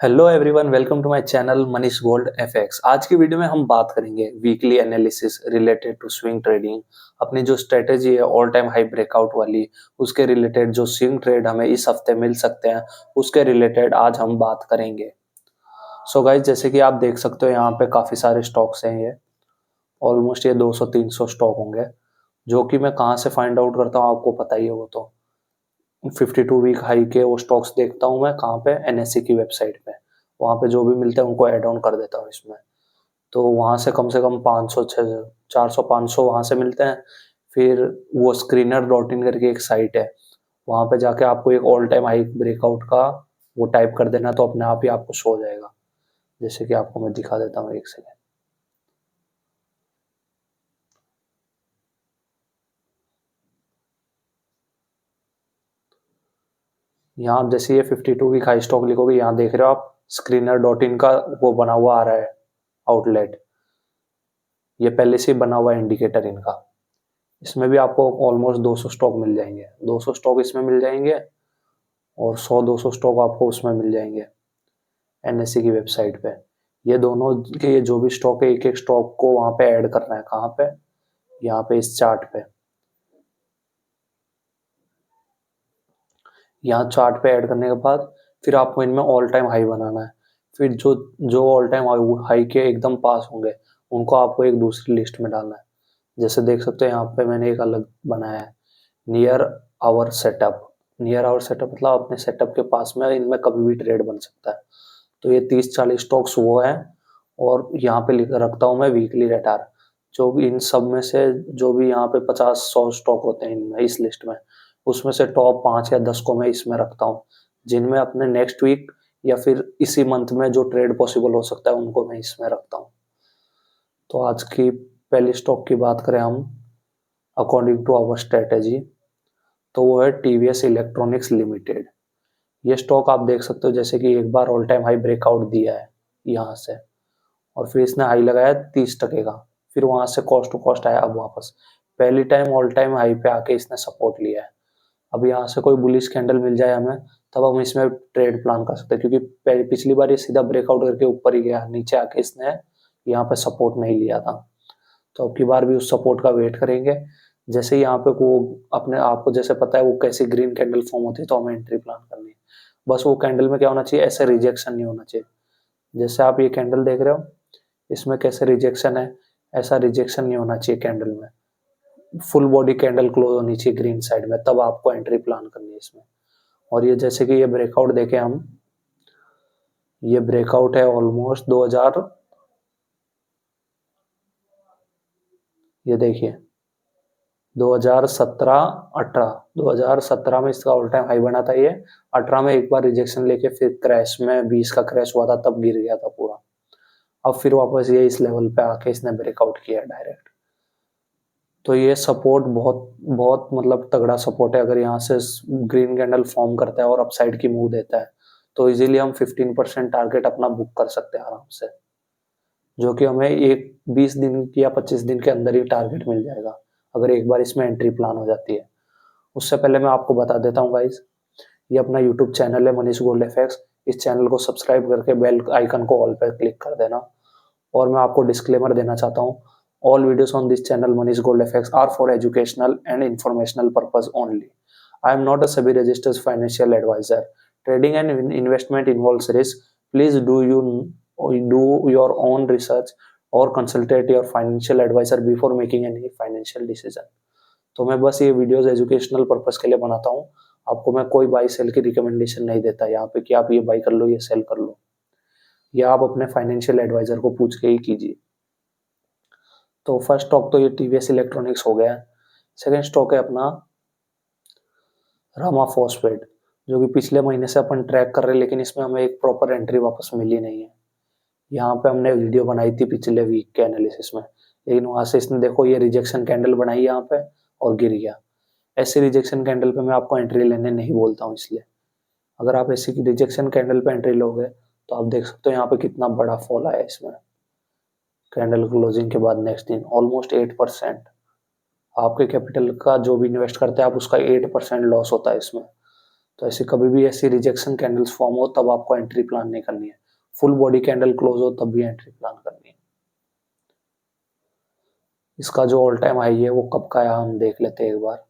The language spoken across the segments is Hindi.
Hello everyone, welcome to my channel Manish gold FX. आज की वीडियो में हम बात करेंगे weekly analysis related to swing trading. अपनी जो स्ट्रेटेजी है ऑल टाइम हाई ब्रेकआउट वाली, उसके रिलेटेड जो स्विंग ट्रेड हमें इस हफ्ते मिल सकते हैं, उसके रिलेटेड आज हम बात करेंगे। सो गाइज, जैसे कि आप देख सकते हो यहाँ पे काफ़ी सारे स्टॉक्स हैं। ये ऑलमोस्ट ये 200-300 स्टॉक होंगे, जो कि मैं कहाँ से फाइंड आउट करता हूँ आपको पता ही है। वो तो 52 वीक हाई के वो स्टॉक्स देखता हूँ मैं कहाँ पे, एनएससी की वेबसाइट पे। वहाँ पे जो भी मिलते हैं उनको ऐड ऑन कर देता हूँ इसमें। तो वहाँ से कम 500 400-500 वहाँ से मिलते हैं। फिर वो स्क्रीनर डॉट इन करके एक साइट है, वहाँ पे जाके आपको एक ऑल टाइम हाई ब्रेकआउट का वो टाइप कर देना, तो अपने आप ही आपको शो हो जाएगा। जैसे कि आपको मैं दिखा देता हूँ, एक सेकेंड। यहाँ आप जैसे ये 52 वीक हाई स्टॉक लिखोगे, यहाँ देख रहे हो आप स्क्रीनर डॉट इन का वो बना हुआ आ रहा है आउटलेट। ये पहले से ही बना हुआ है इंडिकेटर इनका। इसमें भी आपको ऑलमोस्ट 200 स्टॉक मिल जाएंगे, 200 स्टॉक इसमें मिल जाएंगे और 100-200 स्टॉक आपको उसमें मिल जाएंगे एनएससी की वेबसाइट पे। ये दोनों के जो भी स्टॉक है, एक एक स्टॉक को वहां पे ऐड करना है। कहाँ पे? यहाँ पे इस चार्ट पे। यहाँ चार्ट पे ऐड करने के बाद फिर आपको इनमें ऑल टाइम हाई बनाना है। फिर जो जो ऑल टाइम हाई के एकदम पास होंगे, उनको आपको एक दूसरी लिस्ट में डालना है। जैसे देख सकते हो यहाँ पे मैंने एक अलग बनाया है, near our setup. Near our setup मतलब अपने सेटअप के पास में, इनमें कभी भी ट्रेड बन सकता है। तो ये 30-40 स्टॉक्स वो हैं। और यहाँ पे लिख रखता हूँ मैं वीकली रडार। जो भी इन सब में से जो भी यहाँ पे 50-100 स्टॉक होते हैं इनमें, इस लिस्ट में, उसमें से टॉप 5 या 10 को मैं इसमें रखता हूँ, जिनमें अपने नेक्स्ट वीक या फिर इसी मंथ में जो ट्रेड पॉसिबल हो सकता है उनको मैं इसमें रखता हूँ। तो आज की पहली स्टॉक की बात करें हम, अकॉर्डिंग टू आवर स्ट्रेटेजी, तो वो है टीवीएस इलेक्ट्रॉनिक्स लिमिटेड। ये स्टॉक आप देख सकते हो जैसे कि एक बार ऑल टाइम हाई ब्रेकआउट दिया है यहाँ से, और फिर इसने हाई लगाया 30% का। फिर वहां से कॉस्ट टू कॉस्ट आया, अब वापस पहली टाइम ऑल टाइम हाई पे आके इसने सपोर्ट लिया है। अब यहाँ से कोई बुलिश कैंडल मिल जाए हमें, तब हम इसमें ट्रेड प्लान कर सकते हैं, क्योंकि पिछली बार ये सीधा ब्रेकआउट करके ऊपर ही गया, नीचे आके इसने यहाँ पे सपोर्ट नहीं लिया था। तो अब की बार भी उस सपोर्ट का वेट करेंगे। जैसे ही यहाँ पे वो अपने आपको जैसे पता है वो कैसी ग्रीन कैंडल फॉर्म होती है, तो हमें एंट्री प्लान करनी है। बस वो कैंडल में क्या होना चाहिए, ऐसे रिजेक्शन नहीं होना चाहिए। जैसे आप ये कैंडल देख रहे हो, इसमें कैसे रिजेक्शन है, ऐसा रिजेक्शन नहीं होना चाहिए कैंडल में। फुल बॉडी कैंडल क्लोज होनी चाहिए ग्रीन साइड में, तब आपको एंट्री प्लान करनी है इसमें। और ये जैसे कि ये ब्रेकआउट देखें हम, ये ब्रेकआउट है ऑलमोस्ट 2000, ये देखिए 2017-18, 2017 में इसका ऑल टाइम हाई बना था ये। 18 में एक बार रिजेक्शन लेके फिर क्रैश में 20 का क्रैश हुआ था, तब गिर गया था पूरा। अब फिर वापस ये इस लेवल पे आके इसने ब्रेकआउट किया डायरेक्ट। तो ये सपोर्ट बहुत बहुत मतलब तगड़ा सपोर्ट है। अगर यहाँ से ग्रीन कैंडल फॉर्म करता है और अपसाइड की मूव देता है, तो इजीली हम 15% टारगेट अपना बुक कर सकते हैं आराम से, जो कि हमें एक 20 दिन की या 25 दिन के अंदर ही टारगेट मिल जाएगा, अगर एक बार इसमें एंट्री प्लान हो जाती है। उससे पहले मैं आपको बता देता हूँ गाइज, ये अपना यूट्यूब चैनल है मनीष गोल्ड एफएक्स। इस चैनल को सब्सक्राइब करके बेल आइकन को ऑल पर क्लिक कर देना। और मैं आपको डिस्क्लेमर देना चाहता हूँ, all videos on this channel Manish gold FX are for educational and informational purpose only. I am not a SEBI registered financial advisor. Trading and investment involves risk. Please do your own research or consult your financial advisor before making any financial decision. तो मैं बस ये वीडियोस एजुकेशनल पर्पस के लिए बनाता हूँ। आपको मैं कोई बाई सेल की रिकमेंडेशन नहीं देता यहाँ पे कि आप ये बाई कर लो, ये सेल कर लो। ये आप अपने फाइनेंशियल एडवाइजर को पूछ के ही कीजिए। तो फर्स्ट स्टॉक तो ये टीवीएस इलेक्ट्रॉनिक्स हो गया। सेकंड स्टॉक है अपना रामा फॉस्फेट, जो कि पिछले महीने से अपन ट्रैक कर रहे हैं, लेकिन इसमें हमें एक प्रॉपर एंट्री वापस मिली नहीं है। यहाँ पे हमने वीडियो बनाई थी पिछले वीक के एनालिसिस में, लेकिन वहां से इसने देखो ये रिजेक्शन कैंडल बनाई यहाँ पे और गिर गया। ऐसे रिजेक्शन कैंडल पे मैं आपको एंट्री लेने नहीं बोलता हूँ। इसलिए अगर आप ऐसी रिजेक्शन कैंडल पे एंट्री लोगे, तो आप देख सकते हो यहाँ पे कितना बड़ा फॉल आया इसमें। कैंडल क्लोजिंग के बाद नेक्स्ट दिन ऑलमोस्ट 8%। आपके कैपिटल का जो भी इन्वेस्ट करते हैं आप, उसका 8% लॉस होता है इसमें। तो ऐसी कभी भी ऐसी रिजेक्शन कैंडल्स फॉर्म हो तब आपको एंट्री प्लान नहीं करनी है, फुल बॉडी कैंडल क्लोज हो तब भी एंट्री प्लान करनी है। इसका जो ऑल टाइम हाई है वो कब का है हम देख लेते हैं एक बार।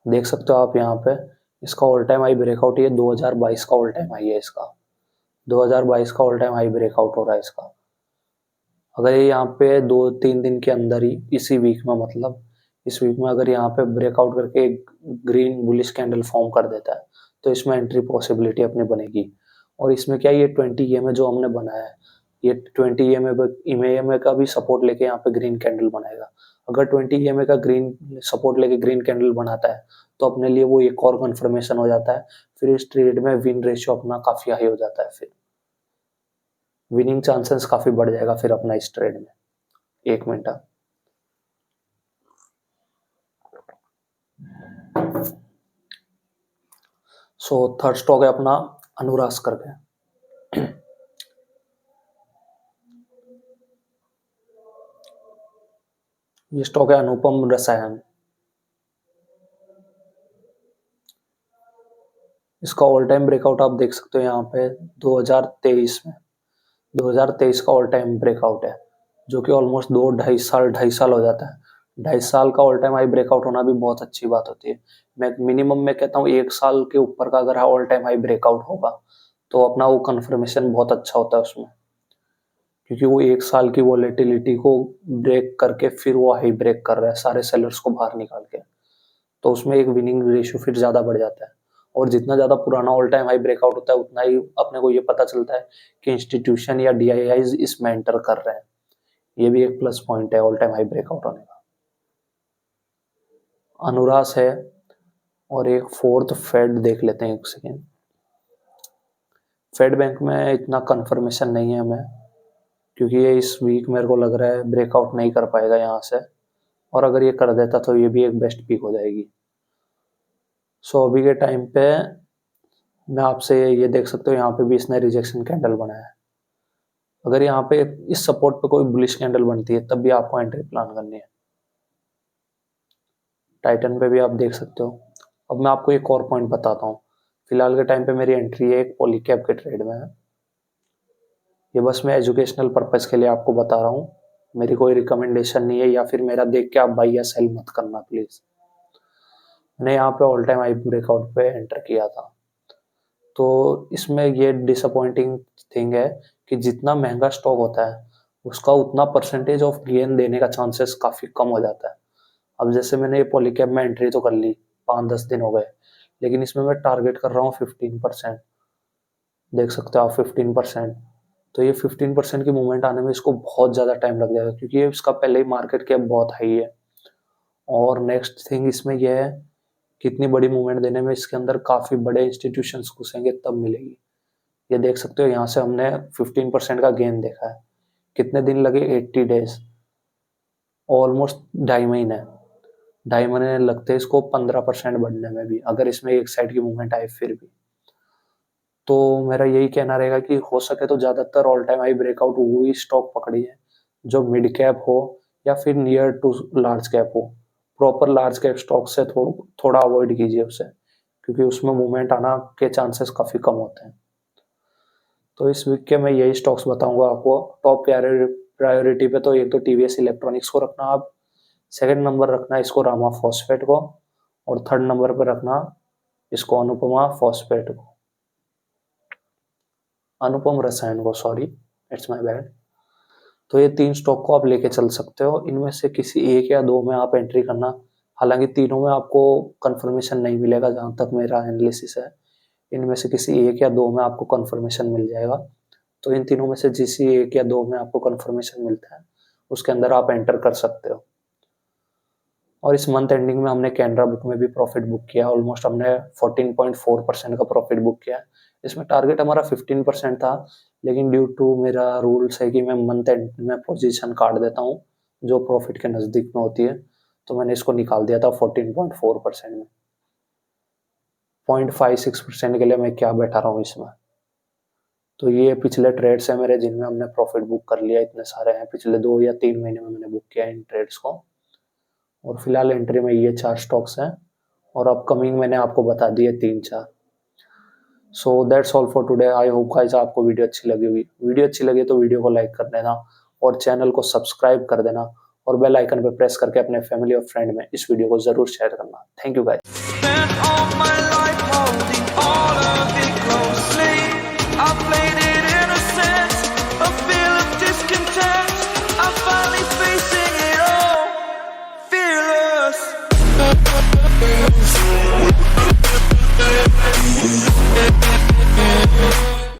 देख सकते हो आप यहाँ पे इसका ऑल टाइम हाई ब्रेकआउट, ये 2022 का ऑल टाइम हाई है इसका, 2022 का ऑल टाइम हाई ब्रेकआउट हो रहा है इसका। अगर ये यहाँ पे 2-3 दिन के अंदर ही इसी वीक में, मतलब इस वीक में अगर यहाँ पे ब्रेकआउट करके एक ग्रीन बुलिश कैंडल फॉर्म कर देता है तो इसमें एंट्री पॉसिबिलिटी अपनी बनेगी। और इसमें क्या ये 20 EMA जो हमने बनाया है, ये 20 EMA का भी सपोर्ट लेके यहाँ पे ग्रीन कैंडल बनाएगा। अगर 20 EMA का ग्रीन सपोर्ट लेके ग्रीन कैंडल बनाता है तो अपने लिए वो एक और कंफर्मेशन हो जाता है, फिर इस ट्रेड में विन रेशियो अपना काफी हाई हो जाता है, फिर विनिंग चांसेस काफी बढ़ जाएगा फिर अपना इस ट्रेड में। एक मिनट। सो थर्ड स्टॉक है अपना अनुरास करके। ये स्टॉक है अनुपम रसायन। इसका ऑल टाइम ब्रेकआउट आप देख सकते हो यहाँ पे 2023 में, 2023 का ऑल टाइम ब्रेकआउट है, जो कि ऑलमोस्ट 2-2.5 साल हो जाता है। 2.5 साल का ऑल टाइम हाई ब्रेकआउट होना भी बहुत अच्छी बात होती है। मैं मिनिमम मैं कहता हूँ 1 साल के ऊपर का अगर ऑल टाइम हाई ब्रेकआउट होगा तो अपना वो कंफर्मेशन बहुत अच्छा होता है उसमें, क्योंकि वो 1 साल की वॉलेटिलिटी को ब्रेक करके फिर वो हाई ब्रेक कर रहा है सारे सेलर्स को बाहर निकाल के, तो उसमें एक विनिंग रेशियो फिर ज्यादा बढ़ जाता है। और जितना ज्यादा पुराना ऑल टाइम हाई ब्रेकआउट होता है उतना ही अपने को ये पता चलता है कि इंस्टीट्यूशन या DIIs इसमें एंटर कर रहे हैं। ये भी एक प्लस पॉइंट है ऑल टाइम हाई ब्रेकआउट होने का। अनुरास है, और एक फोर्थ फेड देख लेते हैं एक सेकेंड। फेड बैंक में इतना कंफर्मेशन नहीं है हमें, क्योंकि ये इस वीक मेरे को लग रहा है ब्रेकआउट नहीं कर पाएगा यहाँ से, और अगर ये कर देता तो ये भी एक बेस्ट पिक हो जाएगी। सो अभी के टाइम पे मैं आपसे ये देख सकते हो यहाँ पे भी इसने रिजेक्शन कैंडल बनाया है। अगर यहाँ पे इस सपोर्ट पे कोई बुलिश कैंडल बनती है तब भी आपको एंट्री प्लान करनी है। टाइटन पे भी आप देख सकते हो। अब मैं आपको एक और पॉइंट बताता हूँ। फिलहाल के टाइम पे मेरी एंट्री है एक पॉलीकैप के ट्रेड में है। ये बस मैं एजुकेशनल पर्पज के लिए आपको बता रहा हूँ, मेरी कोई रिकमेंडेशन नहीं है, या फिर मेरा देख के आप बाई या सेल मत करना प्लीज। मैंने यहाँ पे ऑल टाइम हाई ब्रेकआउट पे एंटर किया था। तो इसमें ये डिसअपॉइंटिंग थिंग है कि जितना महंगा स्टॉक होता है उसका उतना परसेंटेज ऑफ गेन देने का चांसेस काफी कम हो जाता है। अब जैसे मैंने ये पॉलीकैप में एंट्री तो कर ली, 5-10 दिन हो गए, लेकिन इसमें मैं टारगेट कर रहा हूँ 15%। देख सकते हो आप 15%। तो ये 15% की मूवमेंट आने में इसको बहुत ज़्यादा टाइम लग जाएगा, क्योंकि ये इसका पहले ही मार्केट कैप बहुत हाई है। और नेक्स्ट थिंग इसमें यह है, कितनी बड़ी मूवमेंट देने में इसके अंदर काफ़ी बड़े इंस्टीट्यूशंस घुसेंगे तब मिलेगी। ये देख सकते हो यहाँ से हमने 15% का गेन देखा है। कितने दिन लगे? 80 डेज, ऑलमोस्ट 2.5 महीने। 2.5 महीने लगते हैं इसको 15% बढ़ने में भी, अगर इसमें एक साइड की मूवमेंट आए फिर भी। तो मेरा यही कहना रहेगा कि हो सके तो ज़्यादातर ऑल टाइम हाई ब्रेकआउट वही स्टॉक पकड़िए जो मिड कैप हो या फिर नियर टू लार्ज कैप हो। प्रॉपर लार्ज कैप स्टॉक से थोड़ा अवॉइड कीजिए उसे, क्योंकि उसमें मूवमेंट आना के चांसेस काफ़ी कम होते हैं। तो इस वीक के मैं यही स्टॉक्स बताऊंगा आपको। टॉप प्रायोरिटी पे तो एक तो TVS इलेक्ट्रॉनिक्स को रखना आप, सेकंड नंबर रखना इसको रामा फॉस्फेट को, और थर्ड नंबर पर रखना इसको अनुपमा फॉस्फेट को, अनुपम रसायन को, सॉरी इट्स माय बैड। तो ये 3 स्टॉक को आप लेके चल सकते हो, इनमें से किसी एक या दो में आप एंट्री करना। हालांकि तीनों में आपको कंफर्मेशन नहीं मिलेगा जहां तक मेरा एनालिसिस है, इनमें से किसी एक या दो में आपको कंफर्मेशन मिल जाएगा। तो इन तीनों में से जिस एक या दो में आपको कंफर्मेशन मिलता है उसके अंदर आप एंटर कर सकते हो। और इस मंथ एंडिंग में हमने कैनरा बुक में भी प्रॉफिट बुक किया, ऑलमोस्ट हमने 14.4% का प्रॉफिट बुक किया। इसमें टारगेट हमारा 15% था, लेकिन ड्यू टू मेरा रूल्स है कि मैं मंथ एंड में पोजीशन काट देता हूँ जो प्रॉफिट के नज़दीक में होती है, तो मैंने इसको निकाल दिया था 14.4% में। 0.56% के लिए मैं क्या बैठा रहा हूँ इसमें। तो ये पिछले ट्रेड्स है मेरे जिनमें हमने प्रॉफिट बुक कर लिया, इतने सारे हैं, पिछले 2 या 3 महीने में मैंने बुक किया इन ट्रेड्स को। और फिलहाल एंट्री में ये 4 स्टॉक्स हैं और अपकमिंग मैंने आपको बता दिए 3-4। So that's all for today. I hope guys आपको वीडियो अच्छी लगी होगी। वीडियो अच्छी लगी तो वीडियो को लाइक कर देना और चैनल को सब्सक्राइब कर देना और बेल आइकन पे प्रेस करके अपने फैमिली और फ्रेंड में इस वीडियो को जरूर शेयर करना। Thank you guys.